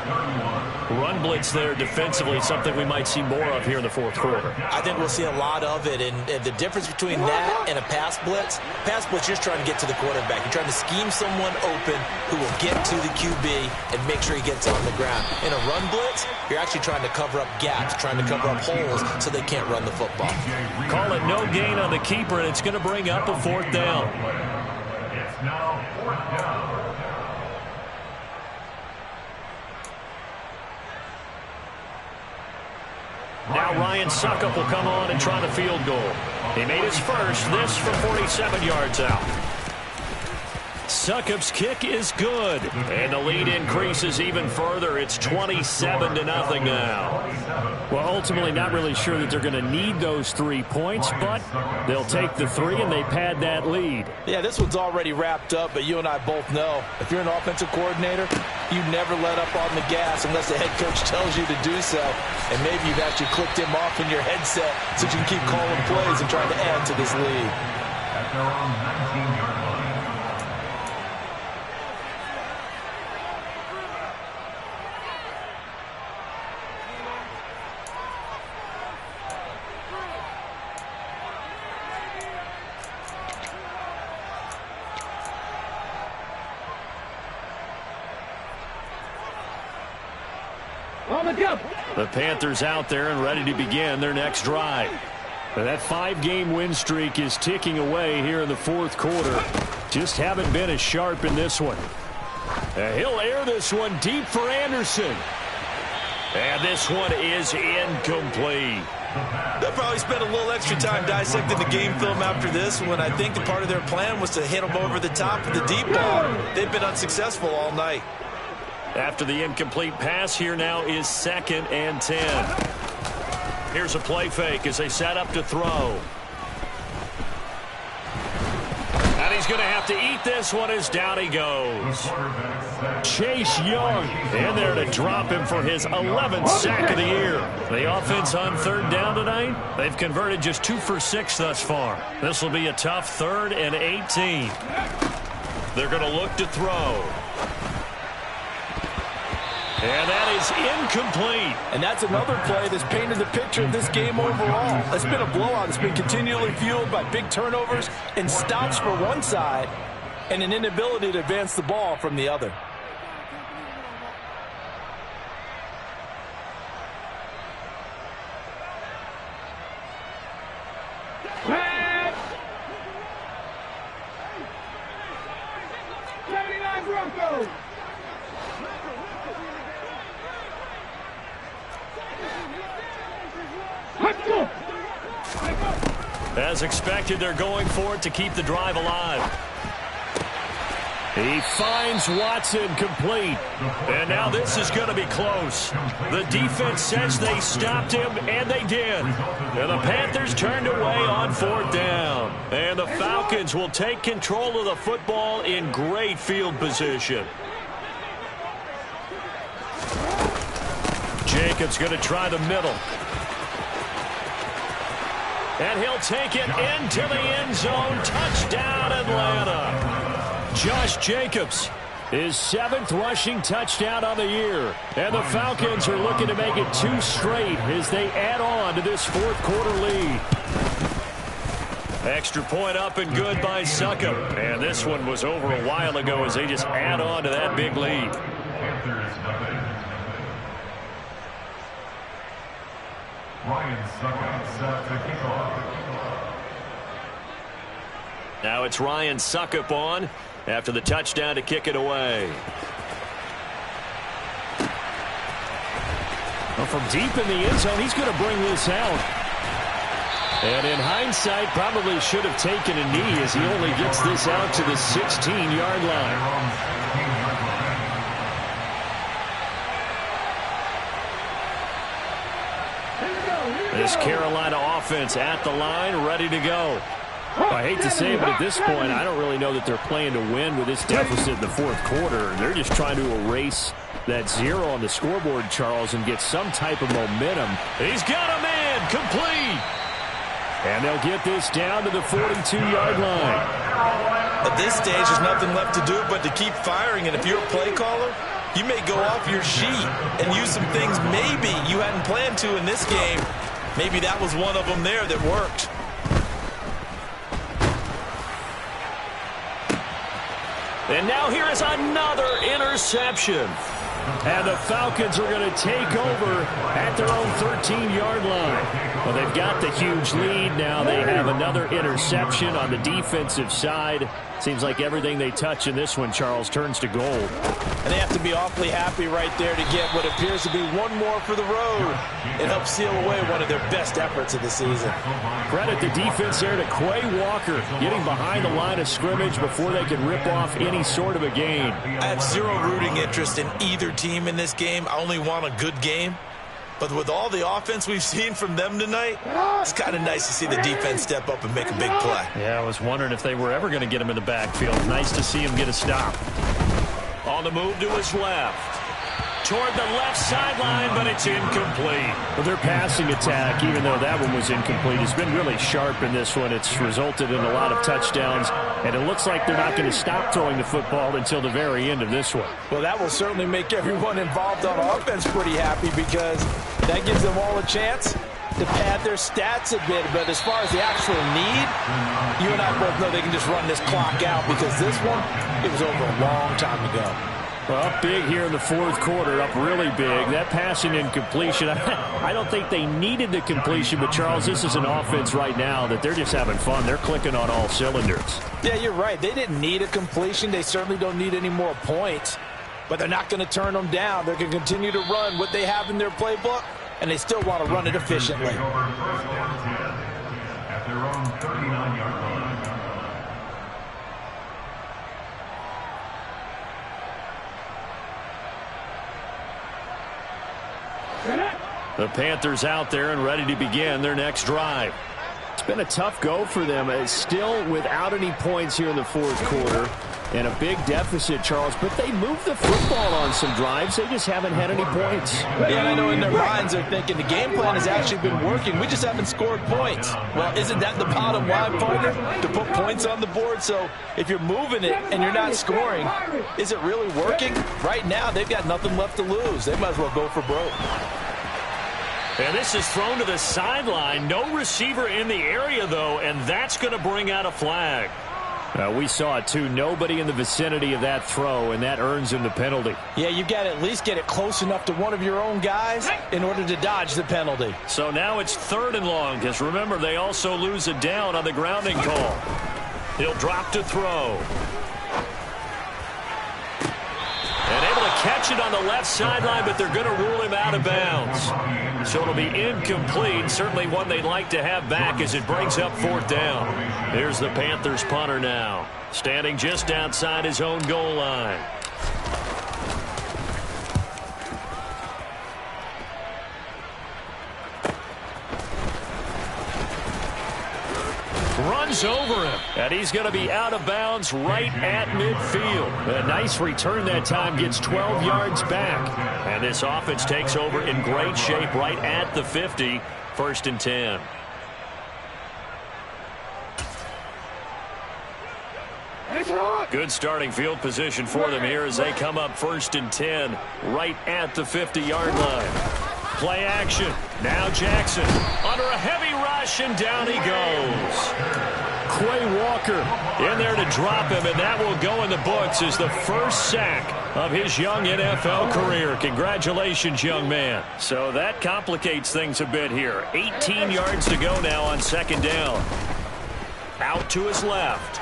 Run blitz there defensively, something we might see more of here in the 4th quarter. I think we'll see a lot of it, and the difference between that and a pass blitz, you're just trying to get to the quarterback. You're trying to scheme someone open who will get to the QB and make sure he gets on the ground. In a run blitz, You're actually trying to cover up gaps, trying to cover up holes so they can't run the football. Call it no gain on the keeper, and it's going to bring up a 4th down. It's now 4th down. Now Ryan Suckup will come on and try the field goal. He made his first, this from 47 yards out. Suckup's kick is good, and the lead increases even further. It's 27-0 now. Well, ultimately not really sure that they're going to need those 3 points, but they'll take the 3 and they pad that lead. Yeah, this one's already wrapped up, but you and I both know if you're an offensive coordinator, you never let up on the gas unless the head coach tells you to do so. And maybe you've actually clicked him off in your headset so you can keep calling plays and trying to add to this lead. At their own 19-yard line. The Panthers out there and ready to begin their next drive. That 5-game win streak is ticking away here in the 4th quarter. Just haven't been as sharp in this one. He'll air this one deep for Anderson. And this one is incomplete. They'll probably spend a little extra time dissecting the game film after this when I think the part of their plan was to hit them over the top of the deep ball. They've been unsuccessful all night. After the incomplete pass, here now is 2nd and 10. Here's a play fake as they set up to throw. And he's going to have to eat this one as down he goes. Chase Young in there to drop him for his 11th sack of the year. The offense on 3rd down tonight, they've converted just 2 for 6 thus far. This will be a tough 3rd and 18. They're going to look to throw. And that is incomplete. And that's another play that's painted the picture of this game overall. It's been a blowout. It's been continually fueled by big turnovers and stops for one side and an inability to advance the ball from the other. As expected, they're going for it to keep the drive alive. He finds Watson complete. And now this is going to be close. The defense says they stopped him, and they did. And the Panthers turned away on 4th down. And the Falcons will take control of the football in great field position. Jacobs going to try the middle. And he'll take it into the end zone. Touchdown, Atlanta. Josh Jacobs, his 7th rushing touchdown on the year. And the Falcons are looking to make it 2 straight as they add on to this 4th quarter lead. Extra point up and good by Suckup. And this one was over a while ago as they just add on to that big lead. Panthers nothing. Ryan Suckup set to kick off. Now it's Ryan Suckup on after the touchdown to kick it away. Well, from deep in the end zone, he's going to bring this out. And in hindsight, probably should have taken a knee as he only gets this out to the 16-yard line. This Carolina offense at the line, ready to go. I hate to say it, but at this point, I don't really know that they're playing to win with this deficit in the 4th quarter. They're just trying to erase that 0 on the scoreboard, Charles, and get some type of momentum. He's got a man, complete. And they'll get this down to the 42-yard line. At this stage, there's nothing left to do but to keep firing. And if you're a play caller, you may go off your sheet and use some things maybe you hadn't planned to in this game. Maybe that was one of them there that worked. And now here is another interception. And the Falcons are going to take over at their own 13-yard line. Well, they've got the huge lead. Now they have another interception on the defensive side. Seems like everything they touch in this one, Charles, turns to gold. And they have to be awfully happy right there to get what appears to be one more for the road. It helps seal away one of their best efforts of the season. Credit the defense there to Quay Walker, getting behind the line of scrimmage before they can rip off any sort of a gain. I have zero rooting interest in either team in this game. I only want a good game. But with all the offense we've seen from them tonight, it's kind of nice to see the defense step up and make a big play. Yeah, I was wondering if they were ever going to get him in the backfield. Nice to see him get a stop. On the move to his left. Toward the left sideline, but it's incomplete. Well, their passing attack, even though that one was incomplete, has been really sharp in this one. It's resulted in a lot of touchdowns, and it looks like they're not going to stop throwing the football until the very end of this one. Well, that will certainly make everyone involved on offense pretty happy because that gives them all a chance to pad their stats a bit. But as far as the actual need, you and I both know they can just run this clock out because this one, it was over a long time ago. Well, up big here in the fourth quarter, up really big. That passing incompletion, I don't think they needed the completion, but, Charles, this is an offense right now that they're just having fun. They're clicking on all cylinders. Yeah, you're right. They didn't need a completion. They certainly don't need any more points, but they're not going to turn them down. They're going to continue to run what they have in their playbook, and they still want to run it efficiently. At their own 39-yard line. The Panthers out there and ready to begin their next drive. It's been a tough go for them. It's still without any points here in the fourth quarter and a big deficit, Charles. But they moved the football on some drives. They just haven't had any points. Yeah, I know in their minds they're thinking the game plan has actually been working. We just haven't scored points. Well, isn't that the bottom line, partner? To put points on the board. So if you're moving it and you're not scoring, is it really working? Right now, they've got nothing left to lose. They might as well go for broke. And this is thrown to the sideline. No receiver in the area, though, and that's going to bring out a flag. We saw it, too. Nobody in the vicinity of that throw, and that earns him the penalty. Yeah, you've got to at least get it close enough to one of your own guys in order to dodge the penalty. So now it's 3rd and long, because remember, they also lose a down on the grounding call. He'll drop to throw. And able to catch it on the left sideline, but they're going to rule him out of bounds. So it'll be incomplete. Certainly one they'd like to have back as it brings up 4th down. Here's the Panthers punter now, standing just outside his own goal line. Runs over him, and he's going to be out of bounds right at midfield. A nice return that time, gets 12 yards back. And this offense takes over in great shape right at the 50, 1st and 10. Good starting field position for them here as they come up 1st and 10 right at the 50-yard line. Play action. Now Jackson under a heavy rush, and down he goes. Quay Walker in there to drop him, and that will go in the books as the first sack of his young NFL career. Congratulations, young man. So that complicates things a bit here. 18 yards to go now on 2nd down. Out to his left.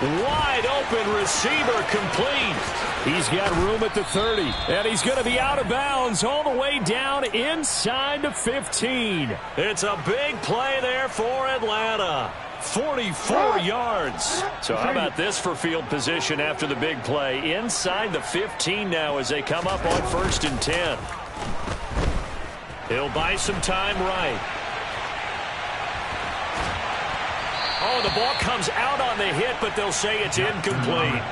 Wide open receiver, complete. He's got room at the 30, and he's going to be out of bounds all the way down inside the 15. It's a big play there for Atlanta. 44 yards. So how about this for field position after the big play? Inside the 15 now as they come up on 1st and 10. He'll buy some time right. Oh, the ball comes out on the hit, but they'll say it's incomplete.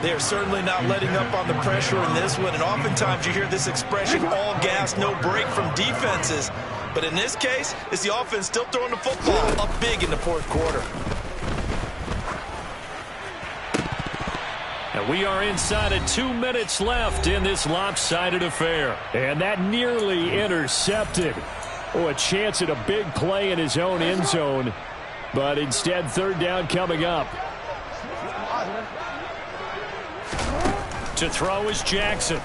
They're certainly not letting up on the pressure in this one, and oftentimes you hear this expression, all gas, no break from defenses. But in this case, it's the offense still throwing the football up big in the 4th quarter. And we are inside of 2 minutes left in this lopsided affair. And that nearly intercepted. Oh, a chance at a big play in his own end zone. But instead, 3rd down coming up. To throw is Jackson.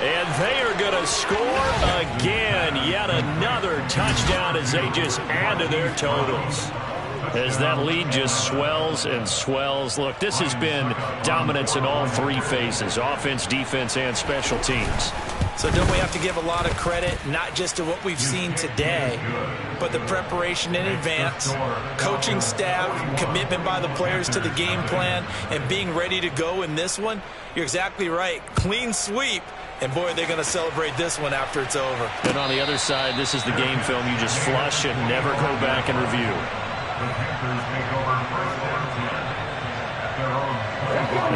And they are going to score again. Yet another touchdown as they just add to their totals. As that lead just swells and swells. Look, this has been dominance in all three phases, offense, defense, and special teams. So don't we have to give a lot of credit, not just to what we've seen today, but the preparation in advance, coaching staff, commitment by the players to the game plan, and being ready to go in this one? You're exactly right. Clean sweep. And, boy, they're going to celebrate this one after it's over. And on the other side, this is the game film you just flush and never go back and review.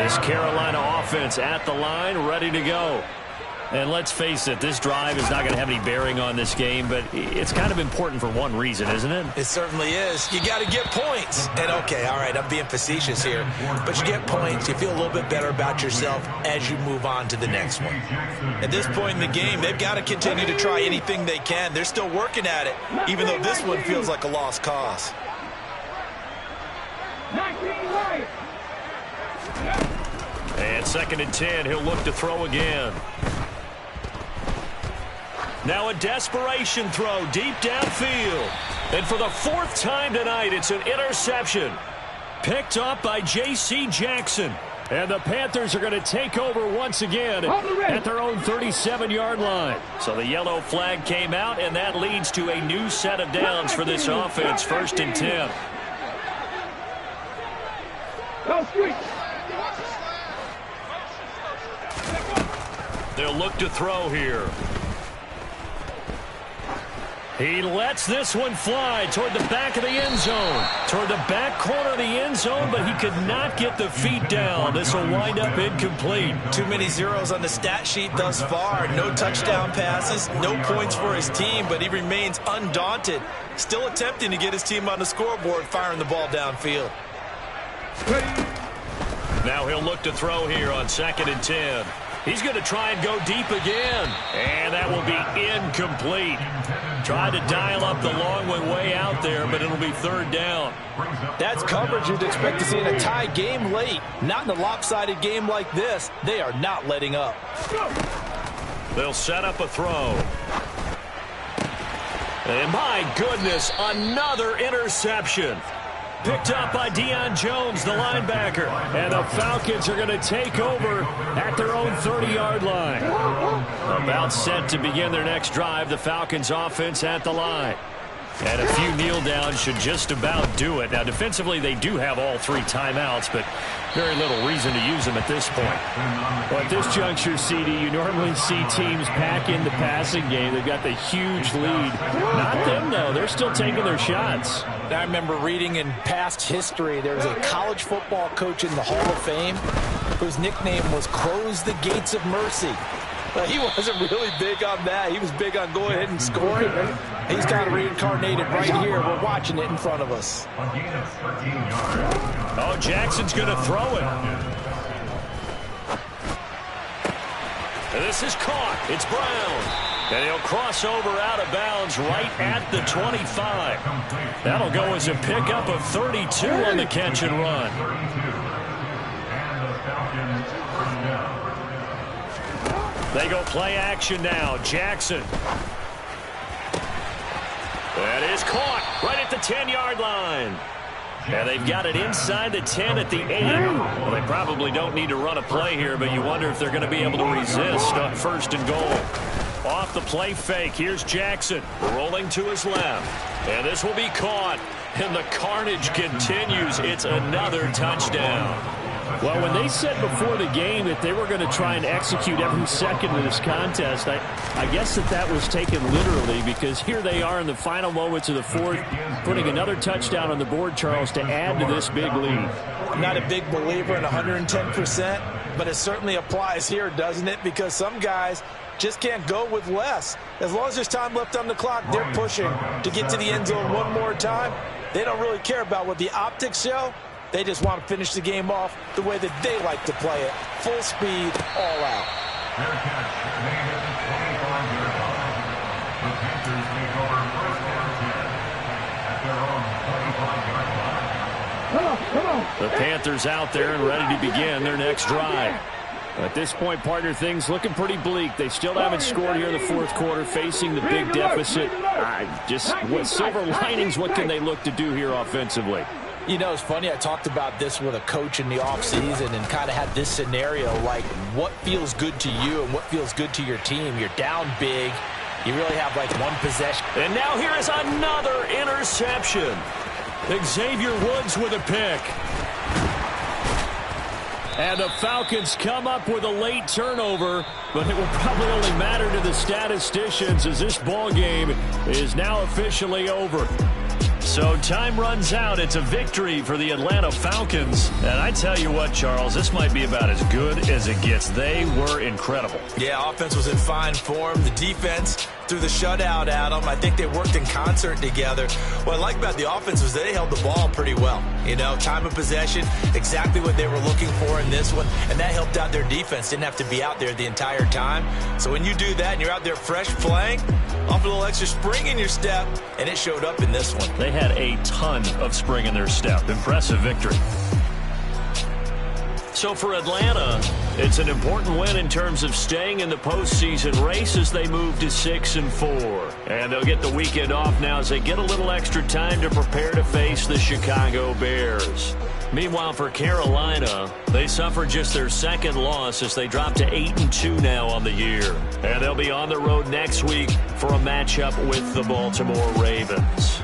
This Carolina offense at the line, ready to go. And let's face it, this drive is not going to have any bearing on this game, but it's kind of important for one reason, isn't it? It certainly is. You got to get points. And, okay, all right, I'm being facetious here. But you get points, you feel a little bit better about yourself as you move on to the next one. At this point in the game, they've got to continue to try anything they can. They're still working at it, even though this one feels like a lost cause. 19 right. And 2nd and 10, he'll look to throw again. Now a desperation throw deep downfield. And for the 4th time tonight, it's an interception. Picked up by J.C. Jackson. And the Panthers are going to take over once again at their own 37-yard line. So the yellow flag came out, and that leads to a new set of downs for this offense. 1st and 10. They'll look to throw here. He lets this one fly toward the back of the end zone. Toward the back corner of the end zone, but he could not get the feet down. This will wind up incomplete. Too many zeros on the stat sheet thus far. No touchdown passes, no points for his team, but he remains undaunted. Still attempting to get his team on the scoreboard, firing the ball downfield. Now he'll look to throw here on 2nd and 10. He's going to try and go deep again. And that will be incomplete. Tried to dial up the long one way out there, but it'll be 3rd down. That's coverage you'd expect to see in a tie game late. Not in a lopsided game like this. They are not letting up. They'll set up a throw. And my goodness, another interception. Picked up by Deion Jones, the linebacker. And the Falcons are going to take over at their own 30-yard line. About set to begin their next drive, the Falcons offense at the line. And a few kneel downs should just about do it. Now, defensively, they do have all 3 timeouts, but very little reason to use them at this point. Well, at this juncture, CD, you normally see teams pack in the passing game. They've got the huge lead. Not them, though. They're still taking their shots. I remember reading in past history, there was a college football coach in the Hall of Fame whose nickname was Close the Gates of Mercy. But he wasn't really big on that. He was big on go ahead and scoring. He's got reincarnated right here. We're watching it in front of us. Oh, Jackson's going to throw it. And this is caught. It's Brown. And he'll cross over out of bounds right at the 25. That'll go as a pickup of 32 on the catch and run. They go play action now. Jackson. That is caught right at the 10-yard line. And they've got it inside the 10 at the 8. Well, they probably don't need to run a play here, but you wonder if they're going to be able to resist on 1st and goal. Off the play fake, here's Jackson rolling to his left. And this will be caught. And the carnage continues. It's another touchdown. Well, when they said before the game that they were going to try and execute every second of this contest, I guess that was taken literally, because here they are in the final moments of the 4th, putting another touchdown on the board, Charles, to add to this big lead. I'm not a big believer in 110%, but it certainly applies here, doesn't it? Because some guys just can't go with less. As long as there's time left on the clock, they're pushing to get to the end zone one more time. They don't really care about what the optics show. They just want to finish the game off the way that they like to play it. Full speed, all out. The Panthers out there and ready to begin their next drive. At this point, partner, things looking pretty bleak. They still haven't scored here in the fourth quarter, facing the big deficit. What silver linings, what can they look to do here offensively? You know, it's funny, I talked about this with a coach in the offseason and kind of had this scenario, like what feels good to you and what feels good to your team. You're down big. You really have like one possession. And now here is another interception. Xavier Woods with a pick. And the Falcons come up with a late turnover, but it will probably only matter to the statisticians as this ball game is now officially over. So time runs out. It's a victory for the Atlanta Falcons. And I tell you what, Charles, this might be about as good as it gets. They were incredible. Yeah, offense was in fine form. The defense threw the shutout at them. I think they worked in concert together. What I like about the offense was they held the ball pretty well. You know, time of possession, exactly what they were looking for in this one. And that helped out their defense. Didn't have to be out there the entire time. So when you do that and you're out there fresh playing, off a little extra spring in your step, and it showed up in this one. They had a ton of spring in their step. Impressive victory. So for Atlanta, it's an important win in terms of staying in the postseason race as they move to 6-4. And they'll get the weekend off now as they get a little extra time to prepare to face the Chicago Bears. Meanwhile, for Carolina, they suffered just their second loss as they drop to 8-2 now on the year. And they'll be on the road next week for a matchup with the Baltimore Ravens.